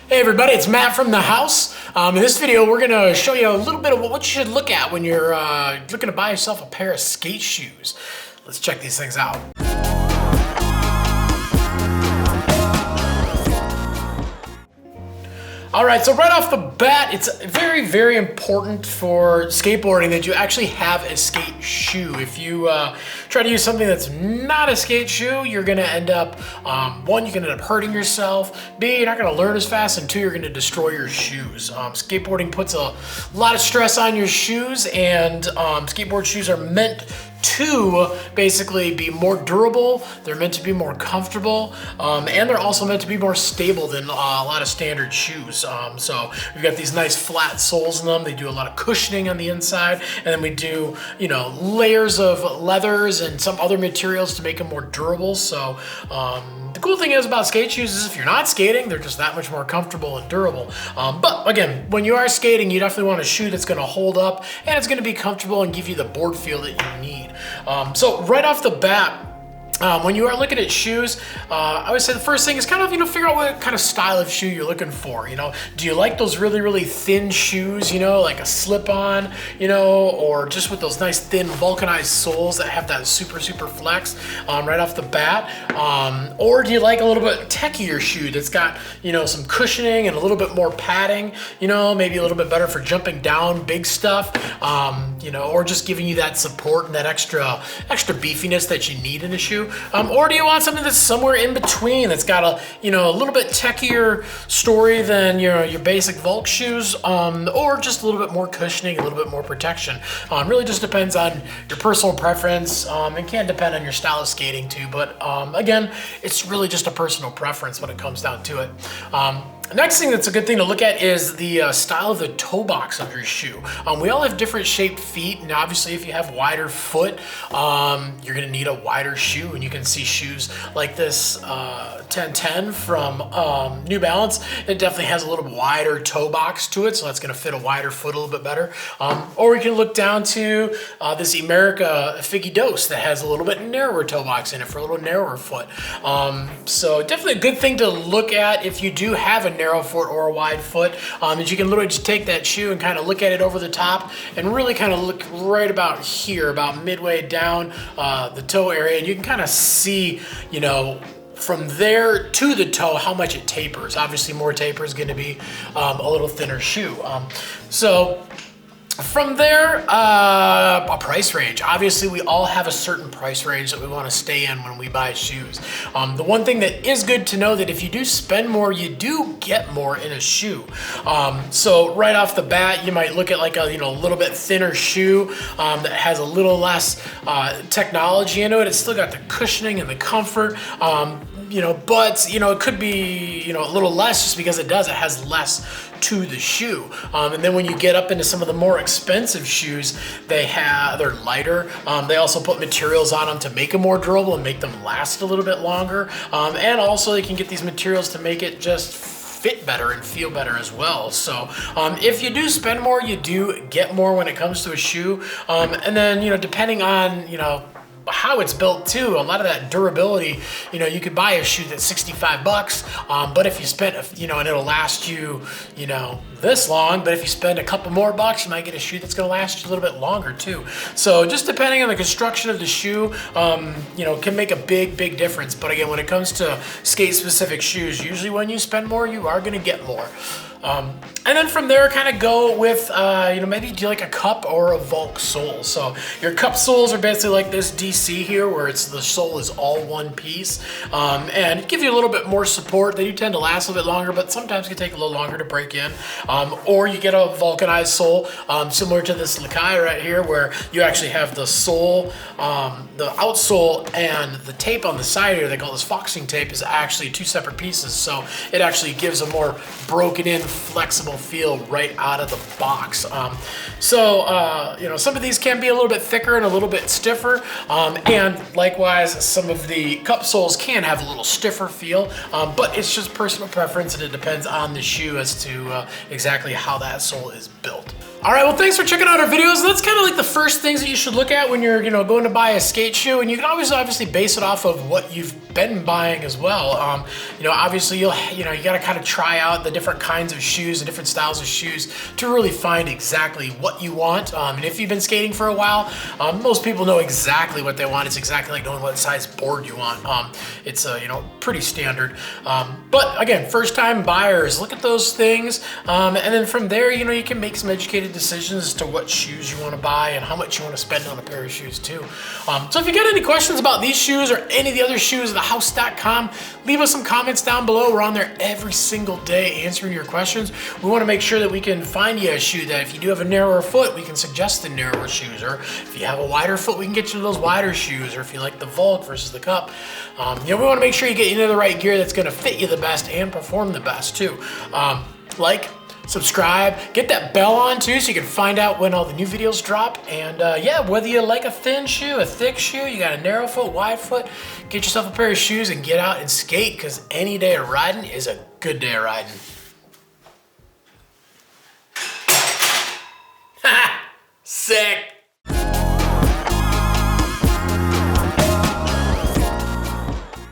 Hey everybody, it's Matt from the house. In this video, we're gonna show you a little bit of what you should look at when you're looking to buy yourself a pair of skate shoes. Let's check these things out. All right, so right off the bat, it's very, very important for skateboarding that you actually have a skate shoe. If you try to use something that's not a skate shoe, you're gonna end up, one, you can end up hurting yourself, B, you're not gonna learn as fast, and two, you're gonna destroy your shoes. Skateboarding puts a lot of stress on your shoes, and skateboard shoes are meant to basically be more durable, they're meant to be more comfortable, and they're also meant to be more stable than a lot of standard shoes. So we've got these nice flat soles in them, they do a lot of cushioning on the inside, and then we do, you know, layers of leathers and some other materials to make them more durable. So the cool thing is about skate shoes is if you're not skating, they're just that much more comfortable and durable. But again, when you are skating, you definitely want a shoe that's gonna hold up and it's gonna be comfortable and give you the board feel that you need. So right off the bat, when you are looking at shoes, I would say the first thing is kind of, figure out what kind of style of shoe you're looking for. Do you like those really, really thin shoes, like a slip-on, or just with those nice thin vulcanized soles that have that super, super flex right off the bat? Or do you like a little bit techier shoe that's got, some cushioning and a little bit more padding, maybe a little bit better for jumping down big stuff, or just giving you that support and that extra beefiness that you need in a shoe? Or do you want something that's somewhere in between, that's got a little bit techier story than your basic Vulc shoes, or just a little bit more cushioning, a little bit more protection? Really just depends on your personal preference. It can depend on your style of skating too, but again, it's really just a personal preference when it comes down to it. Next thing that's a good thing to look at is the style of the toe box of your shoe. We all have different shaped feet, and obviously if you have wider foot, you're gonna need a wider shoe, and you can see shoes like this 1010 from New Balance. It definitely has a little wider toe box to it, so that's gonna fit a wider foot a little bit better. Or we can look down to this America Figgy Dose that has a little bit narrower toe box in it for a little narrower foot. So definitely a good thing to look at if you do have a narrow foot or a wide foot, is you can literally just take that shoe and kind of look at it over the top and really kind of look right about here, about midway down the toe area, and you can kind of see, from there to the toe, how much it tapers. Obviously more taper is going to be a little thinner shoe. So from there, a price range. Obviously, we all have a certain price range that we want to stay in when we buy shoes. The one thing that is good to know that if you do spend more, you do get more in a shoe. So right off the bat, you might look at like a little bit thinner shoe that has a little less technology into it. It's still got the cushioning and the comfort. But it could be a little less just because it has less to the shoe. And then when you get up into some of the more expensive shoes, they're lighter. They also put materials on them to make them more durable and make them last a little bit longer. And also they can get these materials to make it just fit better and feel better as well. So if you do spend more, you do get more when it comes to a shoe. And then depending on how it's built too, a lot of that durability, you could buy a shoe that's 65 bucks, but if you spend, and it'll last you, this long, but if you spend a couple more bucks, you might get a shoe that's gonna last you a little bit longer too. So just depending on the construction of the shoe, can make a big, big difference. But again, when it comes to skate specific shoes, usually when you spend more, you are gonna get more. And then from there, kind of go with, maybe do like a cup or a Vulc sole. So your cup soles are basically like this DC here, where the sole is all one piece, and give you a little bit more support. They do tend to last a little bit longer, but sometimes can take a little longer to break in. Or you get a vulcanized sole, similar to this Lakai right here, where you actually have the sole, the outsole, and the tape on the side here, they call this foxing tape, is actually two separate pieces. So it actually gives a more broken in, flexible feel right out of the box. Some of these can be a little bit thicker and a little bit stiffer, and likewise some of the cup soles can have a little stiffer feel, but it's just personal preference, and it depends on the shoe as to exactly how that sole is built. All right, well, thanks for checking out our videos. That's kind of like the first things that you should look at when you're, going to buy a skate shoe, and you can always obviously base it off of what you've been buying as well. Obviously you got to kind of try out the different kinds of shoes, the different styles of shoes to really find exactly what you want. And if you've been skating for a while, most people know exactly what they want. It's exactly like knowing what size board you want. It's pretty standard. But again, first-time buyers, look at those things, and then from there, you can make some educated decisions as to what shoes you want to buy and how much you want to spend on a pair of shoes too. So if you got any questions about these shoes or any of the other shoes at thehouse.com, leave us some comments down below. We're on there every single day answering your questions. We want to make sure that we can find you a shoe that if you do have a narrower foot, we can suggest the narrower shoes, or if you have a wider foot, we can get you those wider shoes, or if you like the Vulc versus the Cup. We want to make sure you get into the right gear that's going to fit you the best and perform the best too. Subscribe, get that bell on too so you can find out when all the new videos drop. And whether you like a thin shoe, a thick shoe, you got a narrow foot, wide foot, get yourself a pair of shoes and get out and skate, because any day of riding is a good day of riding. Sick.